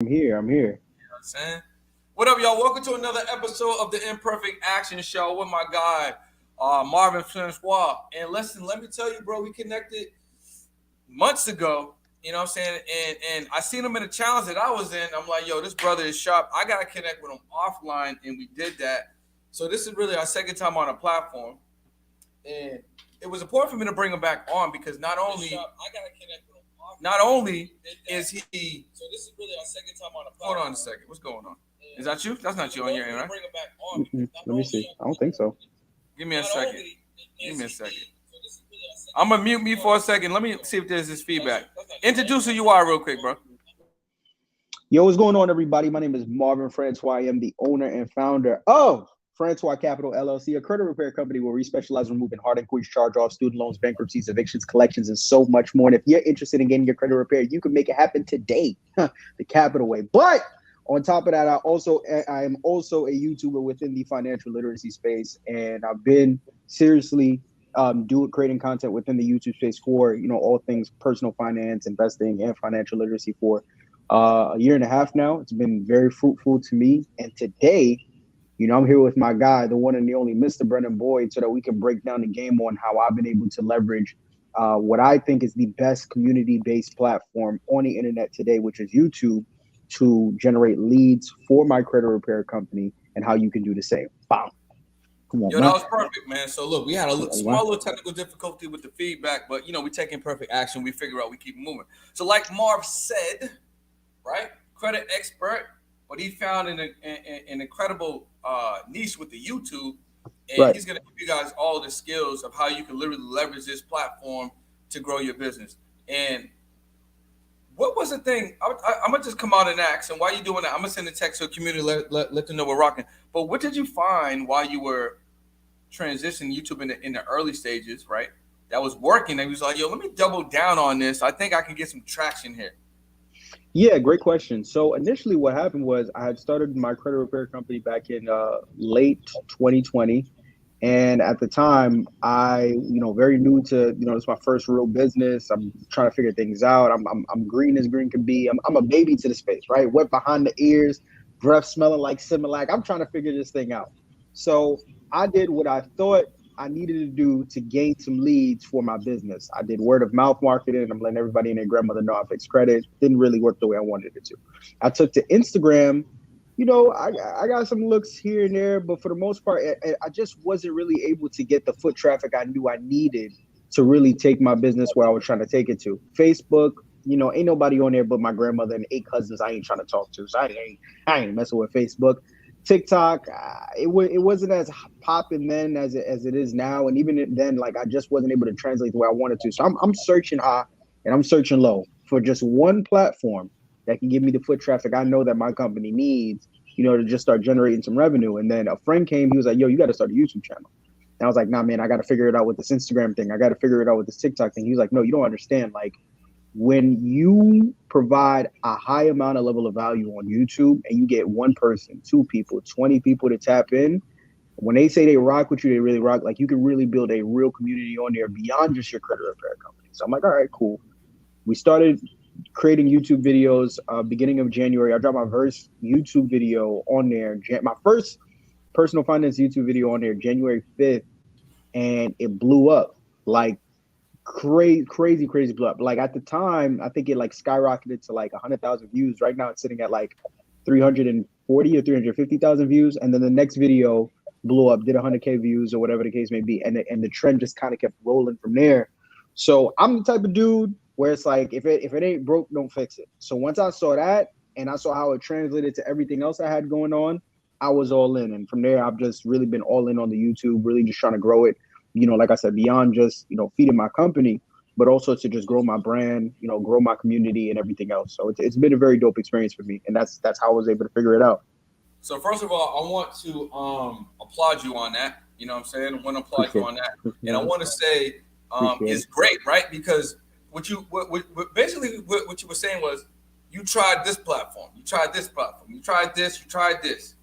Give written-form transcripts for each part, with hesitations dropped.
I'm here. You know what I'm saying? What up, y'all? Welcome to another episode of the Imperfect Action Show with my guy, Marvin Francois. And listen, let me tell you, bro, we connected months ago. You know what I'm saying? And I seen him in a challenge that I was in. I'm like, yo, this brother is sharp. I gotta connect with him offline, and we did that. So this is really our second time on a platform, and it was important for me to bring him back on because not only is he. So this is really our second time on a platform. Hold on a second. What's going on? Is that you? That's not you on your end, right? Let me see. I don't think so. Give me a second. Give me a second. I'm gonna mute me for a second. Let me see if there's this feedback. Introduce who you are real quick, bro. Yo, what's going on, everybody? My name is Marvin Francois. I am the owner and founder of Francois Capital LLC, a credit repair company where we specialize in removing hard inquiries, charge-offs, student loans, bankruptcies, evictions, collections, and so much more. And if you're interested in getting your credit repaired, you can make it happen today, the Capital way. But on top of that, I am also a YouTuber within the financial literacy space, and I've been seriously doing creating content within the YouTube space for all things personal finance, investing, and financial literacy for a year and a half now. It's been very fruitful to me, and today, I'm here with my guy, the one and the only Mr. Brennan Boyd, so that we can break down the game on how I've been able to leverage what I think is the best community-based platform on the internet today, which is YouTube, to generate leads for my credit repair company, and how you can do the same. Wow. Come on, Yo, that man. was perfect, man. So look, we had a Come on, man. small little technical difficulty with the feedback, but we taking perfect action. We figure out, we keep moving. So like Marv said, right? Credit expert, but he found an incredible niche with the YouTube, and Right. he's gonna give you guys all the skills of how you can literally leverage this platform to grow your business. And what was the thing? I'm gonna just come out and ask, and while you doing that, I'm gonna send a text to the community, let them know we're rocking. But what did you find while you were transitioning YouTube in the early stages, right? That was working. And he was like, yo, let me double down on this. I think I can get some traction here. Yeah, great question. So initially, what happened was I had started my credit repair company back in late 2020, and at the time, very new to, it's my first real business. I'm trying to figure things out. I'm green as green can be. I'm a baby to the space, right? Wet behind the ears, breath smelling like Similac. I'm trying to figure this thing out. So I did what I thought I needed to do to gain some leads for my business. I did word of mouth marketing. I'm letting everybody and their grandmother know I fixed credit. Didn't really work the way I wanted it to. I took to Instagram. I got some looks here and there, but for the most part, I just wasn't really able to get the foot traffic I knew I needed to really take my business where I was trying to take it to. Facebook, ain't nobody on there but my grandmother and 8 cousins I ain't trying to talk to. So I ain't messing with Facebook. TikTok, it wasn't as popping then as it is now, and even then, like I just wasn't able to translate the way I wanted to. So I'm searching high and I'm searching low for just one platform that can give me the foot traffic I know that my company needs, to just start generating some revenue. And then a friend came, he was like, "Yo, you got to start a YouTube channel." And I was like, "Nah, man, I got to figure it out with this Instagram thing. I got to figure it out with this TikTok thing." He was like, "No, you don't understand. Like, when you provide a high amount of level of value on YouTube and you get one person, two people, 20 people to tap in, when they say they rock with you, they really rock. Like, you can really build a real community on there beyond just your credit repair company." So I'm like, all right, cool. We started creating YouTube videos beginning of January. I dropped my first YouTube video on there, my first personal finance YouTube video on there, January 5th, and it blew up like crazy blew up. Like at the time, I think it like skyrocketed to like 100,000 views. Right now, it's sitting at like 340 or 350,000 views, and then the next video blew up, did 100K views or whatever the case may be, and the trend just kind of kept rolling from there. So I'm the type of dude where it's like if it ain't broke, don't fix it. So once I saw that and I saw how it translated to everything else I had going on, I was all in. And from there, I've just really been all in on the YouTube, really just trying to grow it. Like I said, beyond just feeding my company, but also to just grow my brand, grow my community and everything else. So it's been a very dope experience for me, and that's how I was able to figure it out. So first of all, I want to applaud you on that. You know what I'm saying? I want to applaud you Appreciate on that. And I it. want to say Appreciate it's it. great, right? Because basically what you were saying was you tried this platform, you tried this platform, you tried this, you tried this.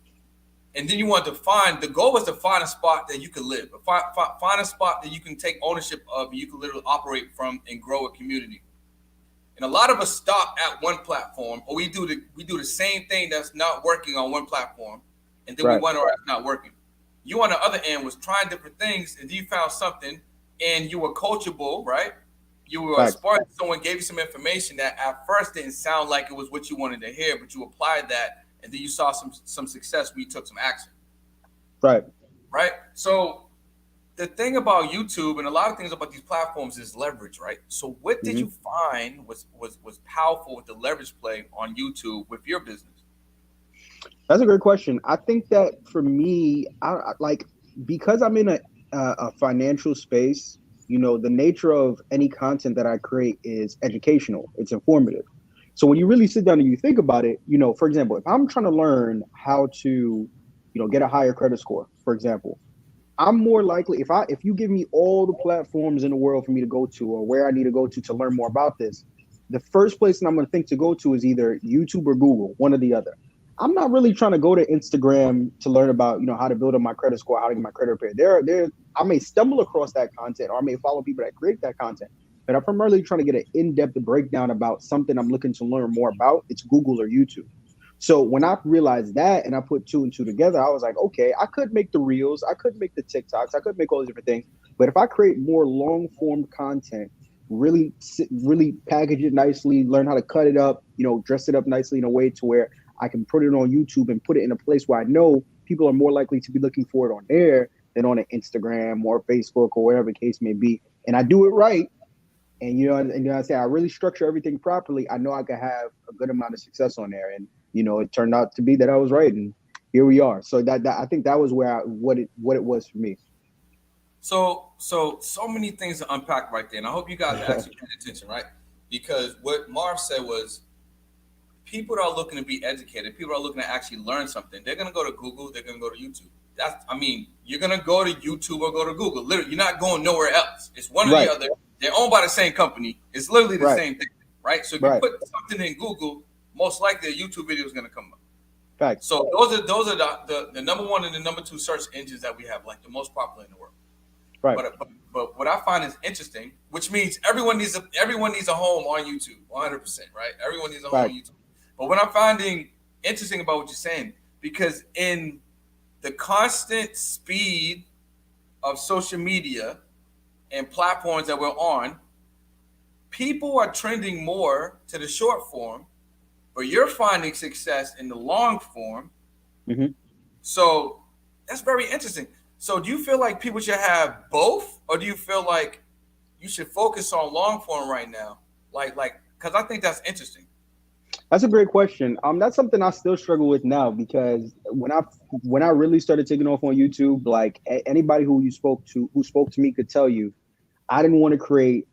And then you want to find, the goal was to find a spot that you can live, find a spot that you can take ownership of and you can literally operate from and grow a community. And a lot of us stop at one platform, or we do the same thing that's not working on one platform, and then we Right. wonder why it's not working. You on the other end was trying different things, and you found something, and you were coachable, right? You were Facts. smart. Someone gave you some information that at first didn't sound like it was what you wanted to hear, but you applied that, and then you saw some success when you took some action, Right. right? So the thing about YouTube and a lot of things about these platforms is leverage, right? So what did Hmm. you find was powerful with the leverage play on YouTube with your business? That's a great question. I think that for me, like because I'm in a financial space. The nature of any content that I create is educational. It's informative. So when you really sit down and you think about it, for example, if I'm trying to learn how to, get a higher credit score, for example, I'm more likely if you give me all the platforms in the world for me to go to or where I need to go to learn more about this, the first place that I'm going to think to go to is either YouTube or Google, one or the other. I'm not really trying to go to Instagram to learn about how to build up my credit score, how to get my credit repair. There, I may stumble across that content or I may follow people that create that content, but I'm primarily trying to get an in-depth breakdown about something I'm looking to learn more about. It's Google or YouTube. So when I realized that and I put two and two together, I was like, okay, I could make the reels, I could make the TikToks, I could make all these different things. But if I create more long form content, really package it nicely, learn how to cut it up, dress it up nicely in a way to where I can put it on YouTube and put it in a place where I know people are more likely to be looking for it on there than on an Instagram or Facebook or whatever the case may be. And I do it right. And I say I really structure everything properly. I know I could have a good amount of success on there, and it turned out to be that I was right, and here we are. So that I think that was where what it was for me. So many things to unpack right there, and I hope you guys are actually paying attention, right? Because what Marv said was people are looking to be educated. People are looking to actually learn something. They're gonna go to Google. They're gonna go to YouTube. You're gonna go to YouTube or go to Google. Literally, you're not going nowhere else. It's one or the Right, other. They're owned by the same company. It's literally the right, same thing, right? So if you right. put something in Google, most likely a YouTube video is gonna come up. Facts. So those are the number one and the number two search engines that we have, like the most popular in the world. Right, But what I find is interesting, which means everyone needs a home on YouTube, 100%, right? Everyone needs a home on fact. YouTube. But what I'm finding interesting about what you're saying, because in the constant speed of social media and platforms that we're on, people are trending more to the short form, but you're finding success in the long form. Hmm. So that's very interesting. So do you feel like people should have both, or do you feel like you should focus on long form right now? Because I think that's interesting. That's a great question. That's something I still struggle with now because when I really started taking off on YouTube, like anybody who spoke to me could tell you, I didn't want to create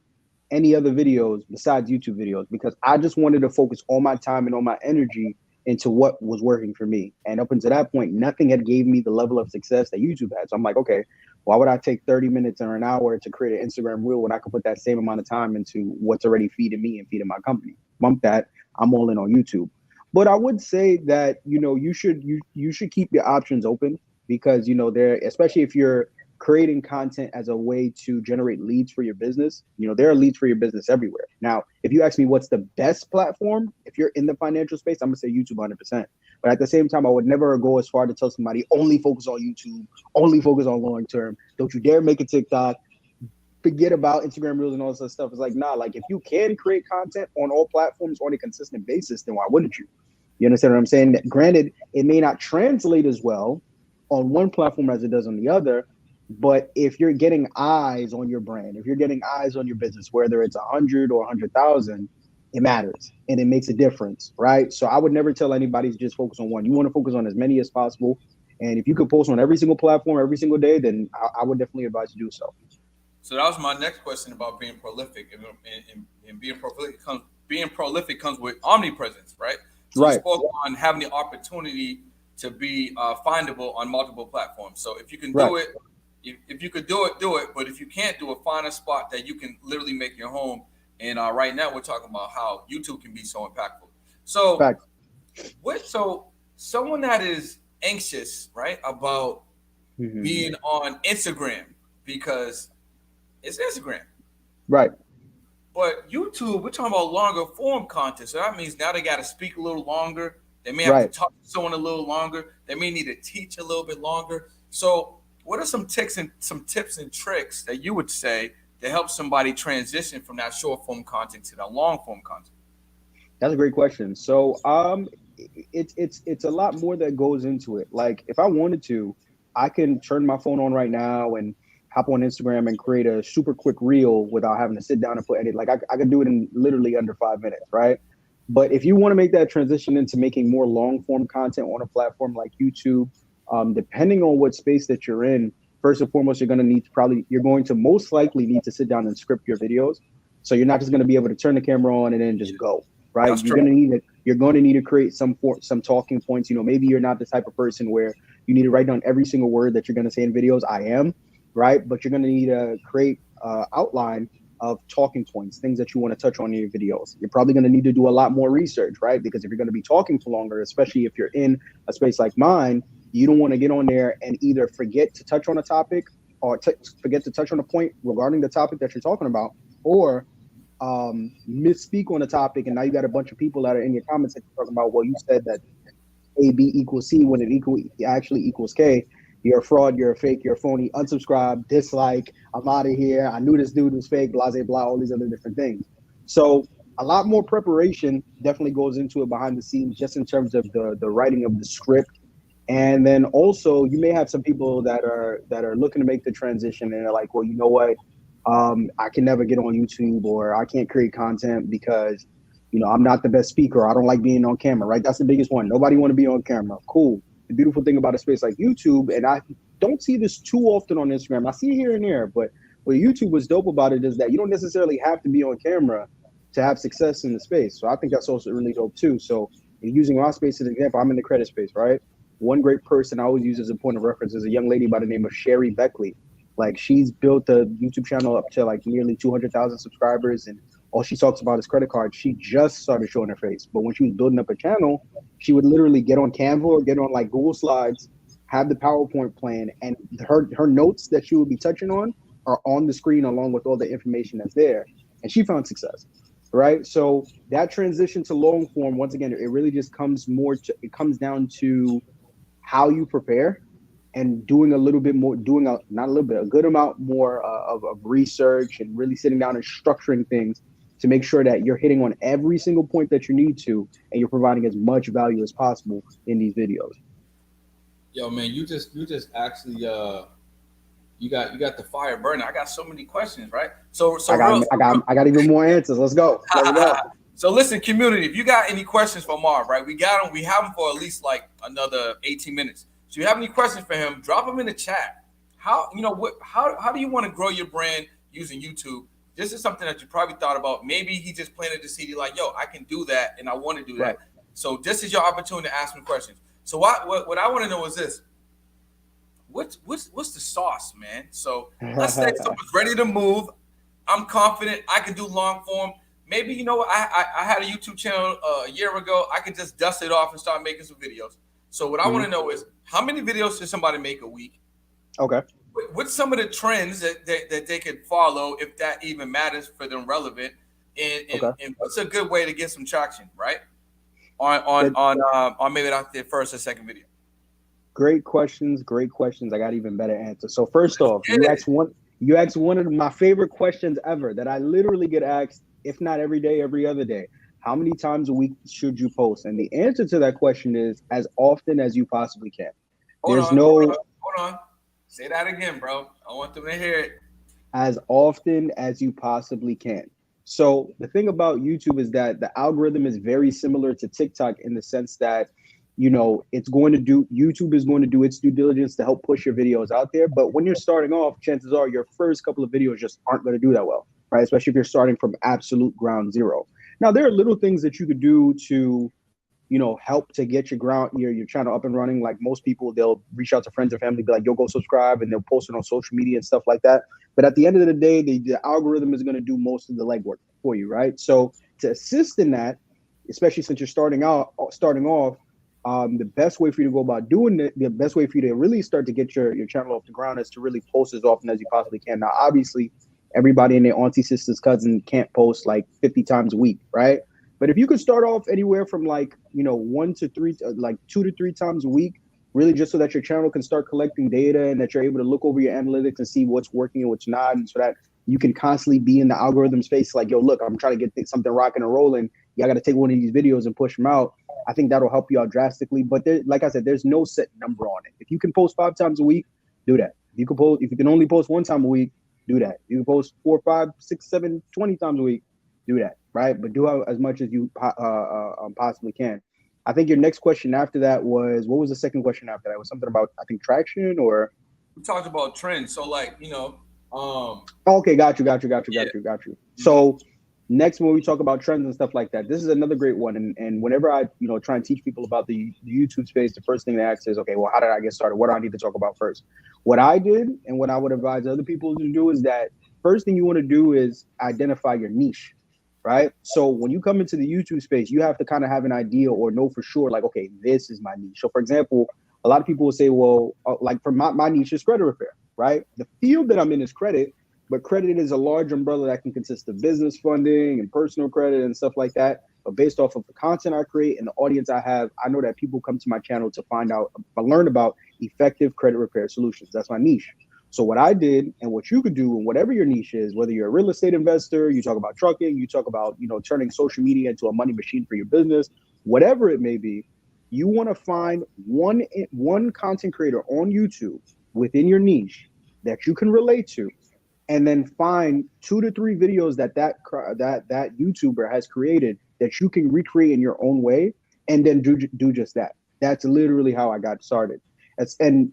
any other videos besides YouTube videos because I just wanted to focus all my time and all my energy into what was working for me. And up until that point, nothing had gave me the level of success that YouTube had. So I'm like, okay, why would I take 30 minutes or an hour to create an Instagram reel when I could put that same amount of time into what's already feeding me and feeding my company? Bump that. I'm all in on YouTube. But I would say that, you should keep your options open because, there, especially if you're creating content as a way to generate leads for your business. There are leads for your business everywhere. Now, if you ask me what's the best platform, if you're in the financial space, I'm gonna say YouTube 100%. But at the same time, I would never go as far to tell somebody only focus on YouTube, only focus on long term. Don't you dare make a TikTok. Forget about Instagram Reels and all this stuff. It's like, nah, like if you can create content on all platforms on a consistent basis, then why wouldn't you? You understand what I'm saying? Granted, it may not translate as well on one platform as it does on the other, but if you're getting eyes on your brand, if you're getting eyes on your business, whether it's 100 or 100,000, it matters and it makes a difference, right? So I would never tell anybody to just focus on one. You want to focus on as many as possible. And if you could post on every single platform every single day, then I would definitely advise you to do so. So that was my next question about being prolific, and being prolific comes with omnipresence, right? So you Right. spoke on having the opportunity to be findable on multiple platforms. So if you can Right. do it, if you could do it, do it. But if you can't do it, find a spot that you can literally make your home. And right now we're talking about how YouTube can be so impactful. So Facts. so someone that is anxious, right, about Hmm. being on Instagram because it's Instagram. Right. But YouTube, we're talking about longer form content. So that means now they got to speak a little longer. They may have to Right. talk to someone a little longer. They may need to teach a little bit longer. So, what are some tips and tricks that you would say to help somebody transition from that short form content to that long form content? That's a great question. So, it's a lot more that goes into it. Like, if I wanted to, I can turn my phone on right now and hop on Instagram and create a super quick reel without having to sit down and put edit. Like, I could do it in literally under 5 minutes, right? But if you want to make that transition into making more long form content on a platform like YouTube, depending on what space that you're in, first and foremost, you're going to most likely need to sit down and script your videos. So you're not just going to be able to turn the camera on and then just go, right? That's true. You're going to need to create some talking points. Maybe you're not the type of person where you need to write down every single word that you're going to say in videos. I am, right? But you're going to need to create outline of talking points, things that you want to touch on in your videos. You're probably going to need to do a lot more research, right? Because if you're going to be talking for longer, especially if you're in a space like mine, you don't want to get on there and either forget to touch on a topic or forget to touch on a point regarding the topic that you're talking about, or misspeak on a topic, and now you got a bunch of people that are in your comments that you're talking about, well, you said that A, B equals C when actually equals K. You're a fraud, you're a fake, you're a phony, unsubscribe, dislike, I'm out of here, I knew this dude was fake, blah, blah, blah, all these other different things. So a lot more preparation definitely goes into it behind the scenes, just in terms of the writing of the script. And then also you may have some people that are looking to make the transition and they're like, well, you know what? I can never get on YouTube, or I can't create content because, I'm not the best speaker. I don't like being on camera, right? That's the biggest one. Nobody want to be on camera. Cool. The beautiful thing about a space like YouTube, and I don't see this too often on Instagram. I see it here and there, but what YouTube was dope about it is that you don't necessarily have to be on camera to have success in the space. So I think that's also really dope too. So using my space as an example, I'm in the credit space, right? One great person I always use as a point of reference is a young lady by the name of Sherry Beckley. Like, she's built a YouTube channel up to like nearly 200,000 subscribers, and all she talks about is credit cards. She just started showing her face, but when she was building up a channel, she would literally get on Canva or get on like Google Slides, have the PowerPoint plan, and her notes that she would be touching on are on the screen along with all the information that's there, and she found success, right? So that transition to long form, once again, it really just it comes down to how you prepare, and doing a little bit more, not a little bit, a good amount more of research, and really sitting down and structuring things to make sure that you're hitting on every single point that you need to, and you're providing as much value as possible in these videos. Yo, man, you just actually you got the fire burning. I got so many questions, right? So I got, real. I got, I got even more answers. Let's go. Let's go. So listen, community, if you got any questions for Marv, right? We got him. We have him for at least like another 18 minutes. So you have any questions for him, drop them in the chat. How do you want to grow your brand using YouTube? This is something that you probably thought about. Maybe he just planted the seed. You're like, yo, I can do that, and I want to do that. Right. So this is your opportunity to ask me questions. So what I want to know is this: what's the sauce, man? So let's say someone's ready to move. I'm confident I can do long form. Maybe I had a YouTube channel a year ago. I could just dust it off and start making some videos. So what I want to know is, how many videos should somebody make a week? Okay. What's some of the trends that they could follow, if that even matters for them, relevant, and what's a good way to get some traction, right? On maybe that's their first or second video. Great questions. Great questions. I got even better answers. So first off, you asked one of my favorite questions ever that I literally get asked, if not every day, every other day. How many times a week should you post? And the answer to that question is as often as you possibly can. Hold on. Say that again, bro. I want them to hear it. As often as you possibly can. So the thing about YouTube is that the algorithm is very similar to TikTok in the sense that, YouTube is going to do its due diligence to help push your videos out there. But when you're starting off, chances are your first couple of videos just aren't going to do that well, right? Especially if you're starting from absolute ground zero. Now, there are little things that you could do to, help to get your channel up and running. Like most people, they'll reach out to friends or family, be like, yo, go subscribe, and they'll post it on social media and stuff like that. But at the end of the day, the algorithm is going to do most of the legwork for you, right? So to assist in that, especially since you're starting off, the best way for you to go about doing it, the best way for you to really start to get your channel off the ground is to really post as often as you possibly can. Now, obviously, everybody and their auntie, sisters, cousin can't post like 50 times a week, right? But if you could start off anywhere from like, 1 to 3, like 2 to 3 times a week, really just so that your channel can start collecting data and that you're able to look over your analytics and see what's working and what's not. And so that you can constantly be in the algorithm space. Like, yo, look, I'm trying to get something rocking and rolling. Yeah, I got to take one of these videos and push them out. I think that'll help you out drastically. But there, like I said, there's no set number on it. If you can post 5 times a week, do that. If you can only post 1 time a week, do that. You can post 4, 5, 6, 7, 20 times a week, do that, right? But do as much as you possibly can. I think your next question after that was, what was the second question after that? It was something about, I think, traction or. We talked about trends. So like, Okay, yeah. got you. Mhm. So next, when we talk about trends and stuff like that, this is another great one. And whenever I, try and teach people about the YouTube space, the first thing they ask is, okay, well, how did I get started? What do I need to talk about first? What I did and what I would advise other people to do is that first thing you want to do is identify your niche, right? So when you come into the YouTube space, you have to kind of have an idea or know for sure, like, okay, this is my niche. So for example, a lot of people will say, well, like for my niche is credit repair, right? The field that I'm in is credit, but credit is a large umbrella that can consist of business funding and personal credit and stuff like that. But based off of the content I create and the audience I have, I know that people come to my channel to find out, learn about effective credit repair solutions. That's my niche. So what I did and what you could do and whatever your niche is, whether you're a real estate investor, you talk about trucking, you talk about, turning social media into a money machine for your business, whatever it may be, you want to find one content creator on YouTube within your niche that you can relate to, and then find 2 to 3 videos that YouTuber has created that you can recreate in your own way, and then do just that. That's literally how I got started. And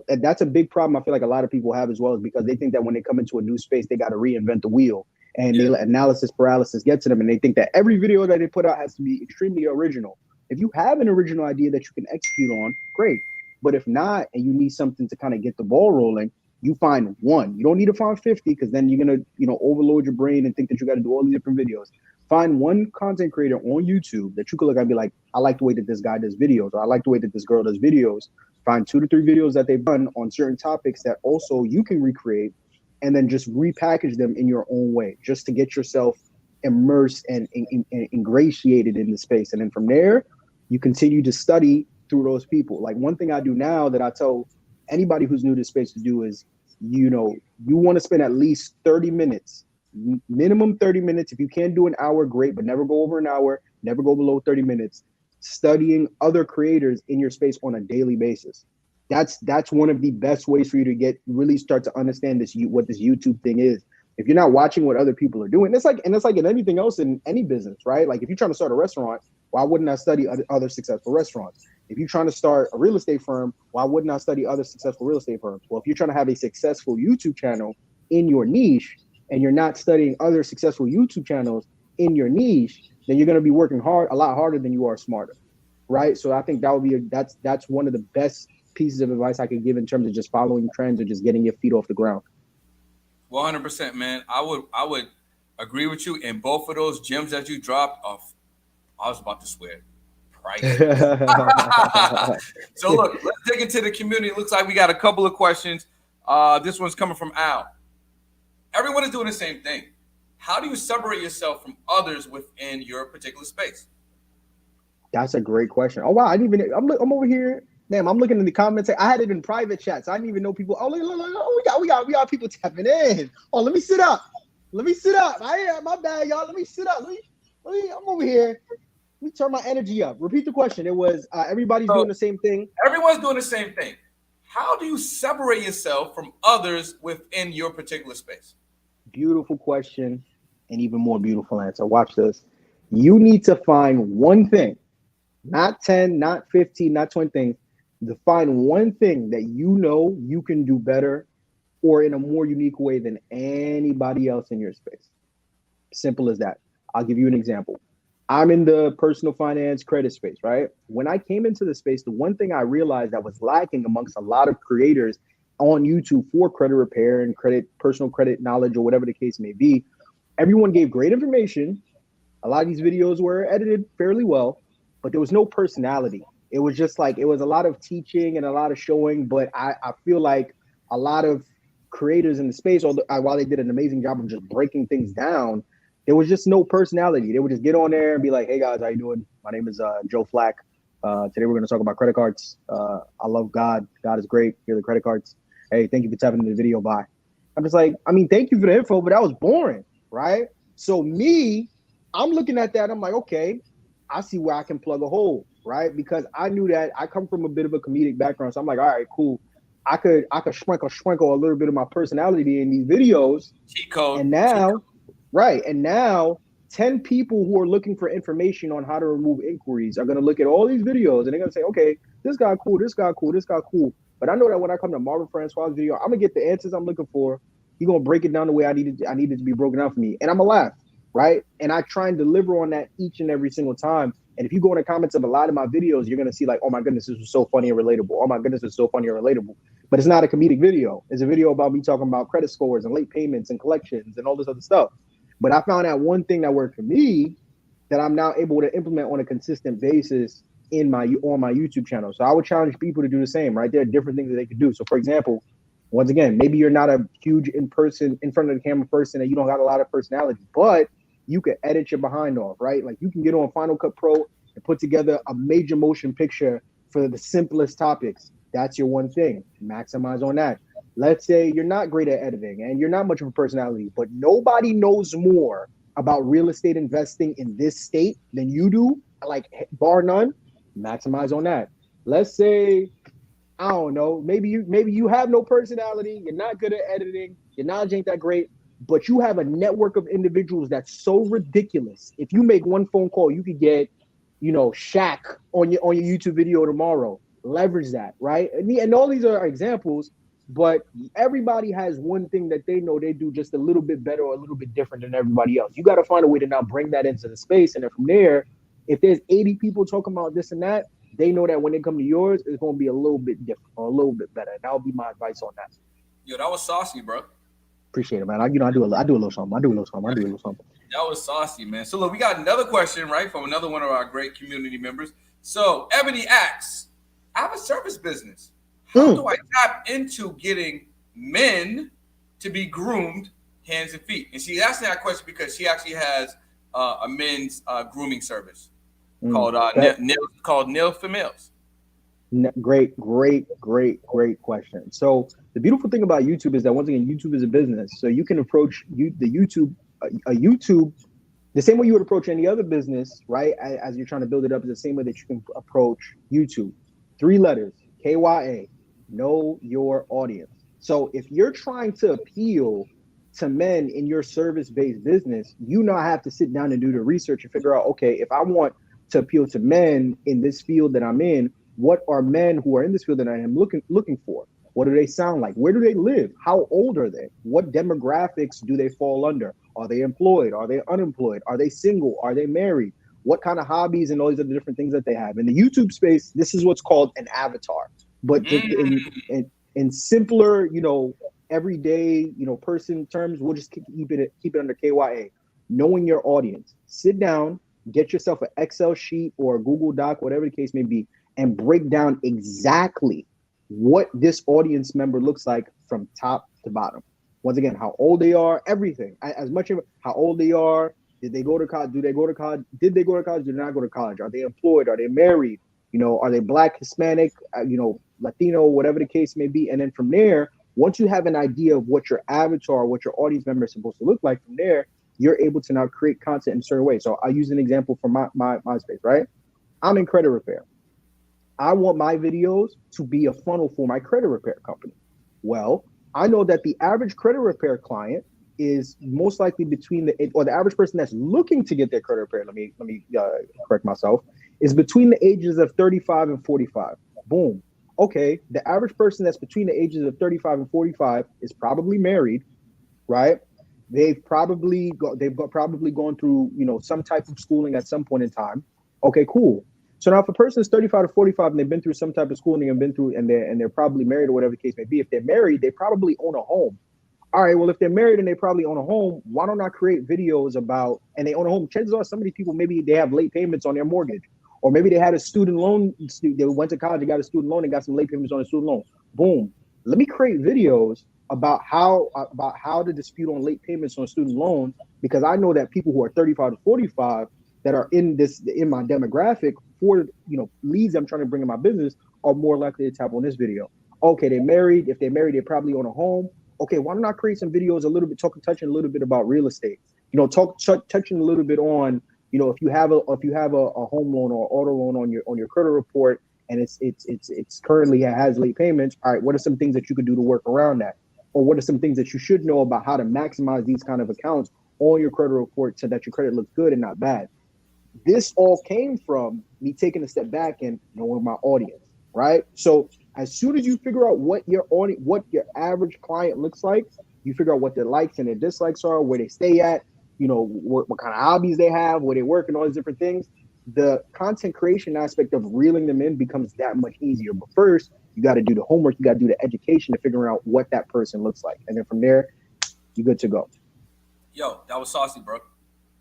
that's a big problem I feel like a lot of people have as well, is because they think that when they come into a new space, they got to reinvent the wheel, and they Yeah. let analysis paralysis get to them, and they think that every video that they put out has to be extremely original. If you have an original idea that you can execute on, great. But if not, and you need something to kind of get the ball rolling, you find one. You don't need to find 50, because then you're gonna, overload your brain and think that you got to do all these different videos. Find one content creator on YouTube that you could look at and be like, I like the way that this guy does videos, or I like the way that this girl does videos. Find 2 to 3 videos that they've done on certain topics that also you can recreate, and then just repackage them in your own way, just to get yourself immersed and ingratiated in the space. And then from there, you continue to study through those people. Like one thing I do now that I tell anybody who's new to the space to do is, you want to spend at least 30 minutes, minimum 30 minutes. If you can do an hour, great, but never go over an hour, never go below 30 minutes, studying other creators in your space on a daily basis. That's one of the best ways for you to really start to understand what this YouTube thing is. If you're not watching what other people are doing, it's like in anything else in any business, right? Like if you're trying to start a restaurant, why wouldn't I study other successful restaurants? If you're trying to start a real estate firm, why wouldn't I study other successful real estate firms? Well, if you're trying to have a successful YouTube channel in your niche, and you're not studying other successful YouTube channels in your niche, then you're going to be working a lot harder than you are smarter, right? So I think that's one of the best pieces of advice I could give in terms of just following trends or just getting your feet off the ground. 100%, man. I would agree with you. And both of those gems that you dropped off, I was about to swear, priceless. So look, let's dig into the community. It looks like we got a couple of questions. This one's coming from Al. Everyone is doing the same thing. How do you separate yourself from others within your particular space? That's a great question. Oh wow, I didn't even. I'm over here. Damn, I'm looking in the comments. I had it in private chats. I didn't even know people. Oh, look, oh, we got people tapping in. Oh, let me sit up. Let me sit up. My bad, y'all. Let me sit up. I'm over here. Let me turn my energy up. Repeat the question. It was everybody's So doing the same thing. everyone's doing the same thing. How do you separate yourself from others within your particular space? Beautiful question, and even more beautiful answer. Watch this. You need to find one thing, not 10, not 15, not 20 things. To find one thing that you can do better or in a more unique way than anybody else in your space. Simple as that. I'll give you an example. I'm in the personal finance credit space, right? When I came into the space, the one thing I realized that was lacking amongst a lot of creators on YouTube for credit repair and personal credit knowledge, or whatever the case may be, everyone gave great information. A lot of these videos were edited fairly well, but there was no personality. It was a lot of teaching and a lot of showing, but I feel like a lot of creators in the space, although while they did an amazing job of just breaking things down, there was just no personality. They would just get on there and be like, "Hey guys, how you doing? My name is Joe Flack. Today we're going to talk about credit cards. I love God. God is great. Here are the credit cards. Hey, thank you for tapping into the video. Bye." I'm just like, I mean, thank you for the info, but that was boring, right? So I'm looking at that. I'm like, okay, I see where I can plug a hole, right? Because I knew that I come from a bit of a comedic background, so I'm like, all right, cool. I could sprinkle a little bit of my personality in these videos, Cheat code. and Cheat code. now, right, and now 10 people who are looking for information on how to remove inquiries are going to look at all these videos and they're going to say, okay, this guy cool, this guy cool, this guy cool. But I know that when I come to Marvin Francois' video, I'm going to get the answers I'm looking for. He's going to break it down the way I needed to be broken down for me. And I'm going to laugh, right? And I try and deliver on that each and every single time. And if you go in the comments of a lot of my videos, you're going to see like, oh my goodness, this was so funny and relatable. Oh my goodness, it's so funny and relatable. But it's not a comedic video. It's a video about me talking about credit scores and late payments and collections and all this other stuff. But I found out one thing that worked for me that I'm now able to implement on a consistent basis on my YouTube channel. So I would challenge people to do the same, right? There are different things that they could do. So for example, once again, maybe you're not a huge in front of the camera person and you don't got a lot of personality, but you can edit your behind off, right? Like you can get on Final Cut Pro and put together a major motion picture for the simplest topics. That's your one thing. Maximize on that. Let's say you're not great at editing and you're not much of a personality, but nobody knows more about real estate investing in this state than you do, like bar none. Maximize on that. Let's say, I don't know, maybe you have no personality, you're not good at editing, your knowledge ain't that great, but you have a network of individuals that's so ridiculous. If you make one phone call, you could get, Shaq on your YouTube video tomorrow. Leverage that, right? And all these are examples, but everybody has one thing that they know they do just a little bit better or a little bit different than everybody else. You got to find a way to now bring that into the space. And then from there, if there's 80 people talking about this and that, they know that when they come to yours, it's going to be a little bit different or a little bit better. And that would be my advice on that. Yo, that was saucy, bro. Appreciate it, man. I do a little something. That was saucy, man. So look, we got another question, right, from another one of our great community members. So Ebony asks, I have a service business. How do I tap into getting men to be groomed hands and feet? And she asked that question because she actually has a men's grooming service called Nail Females. Great question. So the beautiful thing about YouTube is that once again, YouTube is a business. So you can approach YouTube the same way you would approach any other business, right? As you're trying to build it up, is the same way that you can approach YouTube. 3 letters, KYA. Know your audience. So if you're trying to appeal to men in your service-based business, you now have to sit down and do the research and figure out, okay, if I want to appeal to men in this field that I'm in, what are men who are in this field that I am looking for? What do they sound like? Where do they live? How old are they? What demographics do they fall under? Are they employed? Are they unemployed? Are they single? Are they married? What kind of hobbies and all these other different things that they have? In the YouTube space, this is what's called an avatar. But in simpler, everyday, person terms, we'll just keep it under KYA. Knowing your audience. Sit down, get yourself an Excel sheet or a Google Doc, whatever the case may be, and break down exactly what this audience member looks like from top to bottom. Once again, how old they are, everything. As much of how old they are, did they go to college? Do they go to college? Did they go to college? Did they not go to college? Are they employed? Are they married? Are they Black, Hispanic, Latino, whatever the case may be. And then from there, once you have an idea of what your avatar, what your audience member is supposed to look like, from there, you're able to now create content in a certain way. So I'll use an example from my space, right? I'm in credit repair. I want my videos to be a funnel for my credit repair company. Well, I know that the average credit repair client is most likely the average person that's looking to get their credit repair, let me correct myself, is between the ages of 35 and 45. Boom. Okay, the average person that's between the ages of 35 and 45 is probably married, right? They've probably gone through, some type of schooling at some point in time. Okay, cool. So now if a person is 35 to 45 and they've been through some type of schooling and they're probably married or whatever the case may be, if they're married, they probably own a home. All right, well, if they're married and they probably own a home, why don't I create videos about, and they own a home, chances are some of these people, maybe they have late payments on their mortgage, or maybe they had a student loan, they went to college and got a student loan and got some late payments on a student loan. Boom. Let me create videos about how to dispute on late payments on student loans, because I know that people who are 35 to 45 that are in my demographic for leads I'm trying to bring in my business are more likely to tap on this video. Okay, they're married. If they're married, they probably own a home. Okay, why don't I create some videos a little bit touching a little bit about real estate? Touching a little bit on, if you have a home loan or auto loan on your credit report, and it's currently has late payments. All right, what are some things that you could do to work around that? Or what are some things that you should know about how to maximize these kind of accounts on your credit report so that your credit looks good and not bad? This all came from me taking a step back and knowing my audience, right? So as soon as you figure out what your average client looks like, you figure out what their likes and their dislikes are, where they stay at, what kind of hobbies they have, where they work, and all these different things. The content creation aspect of reeling them in becomes that much easier. But first, you got to do the homework, you got to do the education to figure out what that person looks like, and then from there, you're good to go. Yo, that was saucy, bro.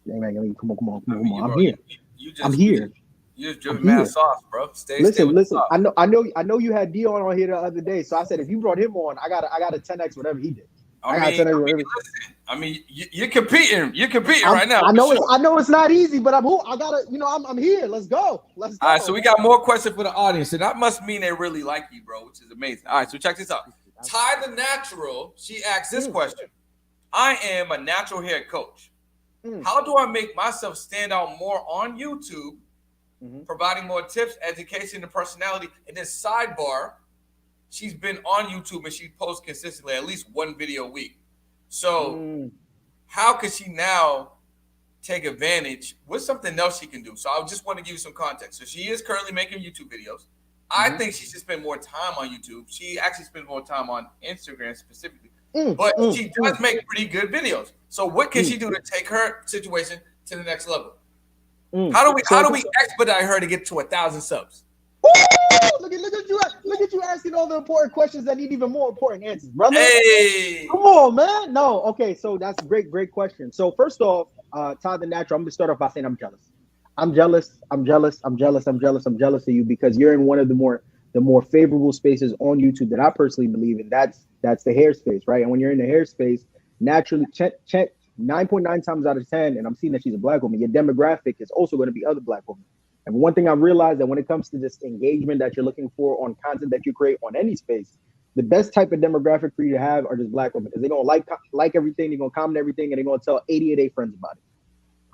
Hey, man, come on. I'm Bro, here. you I'm just, here. you just I'm dripping mad here. sauce, bro. Stay with Listen. the sauce. I know you had Dion on here the other day, so I said if you brought him on, I got a 10x whatever he did. I got a 10x whatever. Listen. You're competing. You're competing right now. I know it's not easy, but I'm here. Let's go. All right, so we got more questions for the audience, and that must mean they really like you, bro, which is amazing. All right, so check this out. Ty the Natural, she asks this question. I am a natural hair coach. How do I make myself stand out more on YouTube, providing more tips, education, and personality? And then sidebar, she's been on YouTube and she posts consistently, at least one video a week. So how could she now take advantage? What's something else she can do? So I just want to give you some context. So she is currently making YouTube videos. I think she should spend more time on YouTube. She actually spends more time on Instagram specifically. But she does make pretty good videos. So what can she do to take her situation to the next level? How do we expedite her to get to 1,000 subs? Look at you asking all the important questions that need even more important answers, brother. Hey, come on, man. No, okay. So that's a great question. So first off, Todd the Natural, I'm gonna start off by saying I'm jealous. I'm jealous of you because you're in one of the more favorable spaces on YouTube that I personally believe in. That's the hair space, right? And when you're in the hair space, naturally, check 9.9 times out of 10, and I'm seeing that she's a black woman, your demographic is also going to be other black women. And one thing I realized that when it comes to this engagement that you're looking for on content that you create on any space, the best type of demographic for you to have are just black women, because they're gonna like everything, they're gonna comment everything, and they're gonna tell 80 of their friends about it.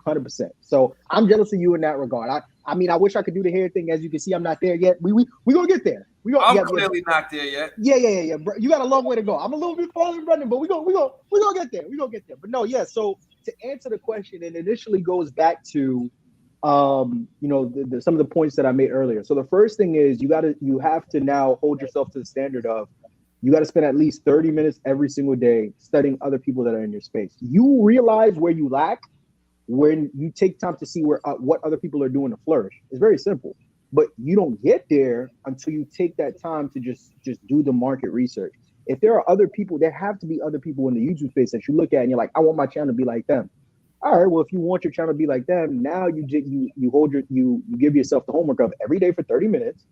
100%. So I'm jealous of you in that regard. I mean, I wish I could do the hair thing. As you can see, I'm not there yet. We gonna get there. I'm clearly not there yet. Yeah. Bro, you got a long way to go. I'm a little bit farther running, but we gonna get there. We gonna get there. But no, yeah. So to answer the question, it initially goes back to, some of the points that I made earlier. So the first thing is you have to now hold yourself to the standard of you got to spend at least 30 minutes every single day studying other people that are in your space. You realize where you lack when you take time to see what other people are doing to flourish. It's very simple, but you don't get there until you take that time to just do the market research. If there are other people, there have to be other people in the YouTube space that you look at and you're like, I want my channel to be like them. All right, well, if you want your channel to be like them, now you give yourself the homework of every day for 30 minutes.